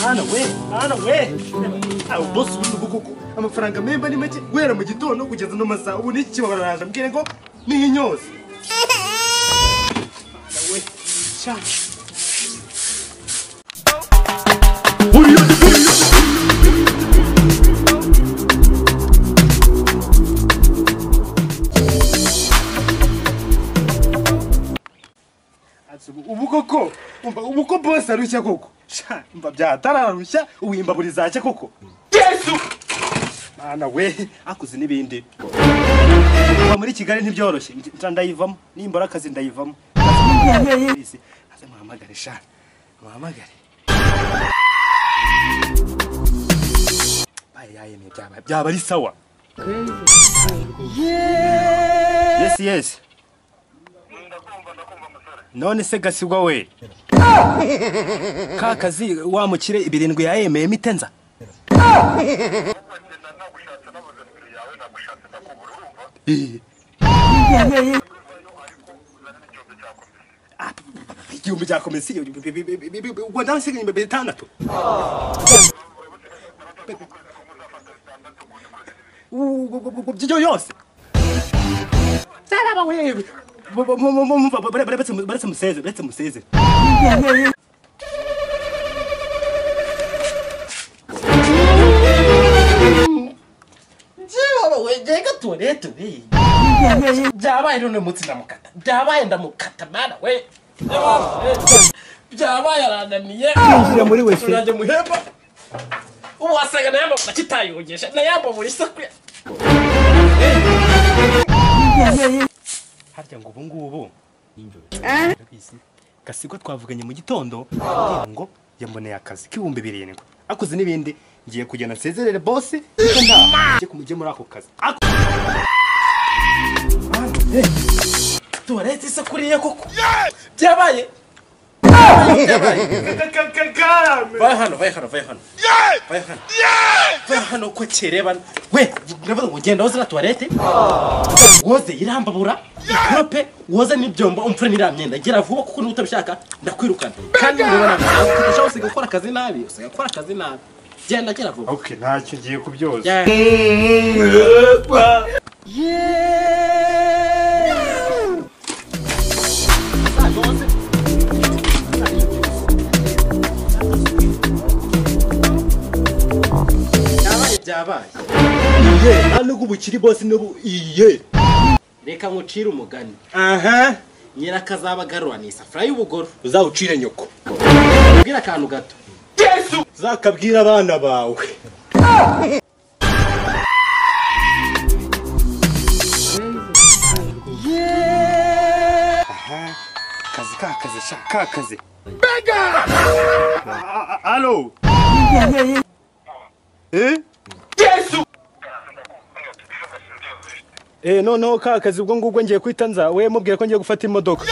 Ana we aho boss ubuguko amafaranga memba ni make guhera mu gitondo kugeza no masaha ubu ni iki bararaje mbwire ngo ni inyose ana we sha ubukoko ubuko boss arushya koko sha mba byatararusha uwimba buri zace koko Yesu mana we akuze nibindi wa muri Kigali ntibyoroshye ndayivamo nimbara akazi ndayivamo aze muhamagare sha muhamagare yayemye byaba ari sawa yes none se gasigwa we ka kazi wa mukire ibirindwi yayemeye mitenza igihumbi cya komisiyo ubwo ndasigaye imbere bitandatu byo yose saraba we baretse museze wegega toilet we byabaye none mutsi ndamukata byabaye ndamukata bana we byabaye arananiye kwinjira muri wese naje muhemba uwasaga nayamba nakitayogesha nayamba muri sakwe harya ngo ubu ngubu Gasigwa twavuganye mu gitondo ngo yamboneye akazi k'ibihumbi 7 akuze n'ibindi ngiye kugenda nsezerere boss iko nta kumujye muri ako kazi tuwaretse se kuriye koko byabaye vai hano ko kereba we ndavuga ngo genda wose na tuwarete woze irambabura iprope woze n'ibyombo umfure niramyenda gira vuba kuko nutabishaka ndakwirukana kandi ndabona ko usiga gukora akazi nabi usiga gukora akazi nabi genda gira vuba okay ntacyo ngiye kubyoza byabaye hano gubukiri boss n'ubu reka ngucira umugani nyirakazabagarura ni isafuriya y'ubugoro uzawucire nyoko ubwira akantu gato Yesu zakabwira abana bawe kazi shaka kazi bega allo Yesu no ka kazi ubwo ngubwo ngiye kwitanza we mubwiye ko ngiye gufata imodoka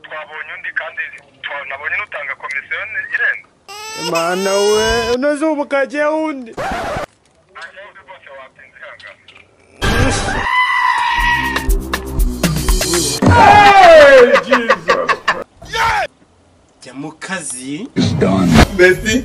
twabonye undi kandi nabonye nutanga komisiyo irenga mana we unoze ubu kagiye undi Mukazi Merci.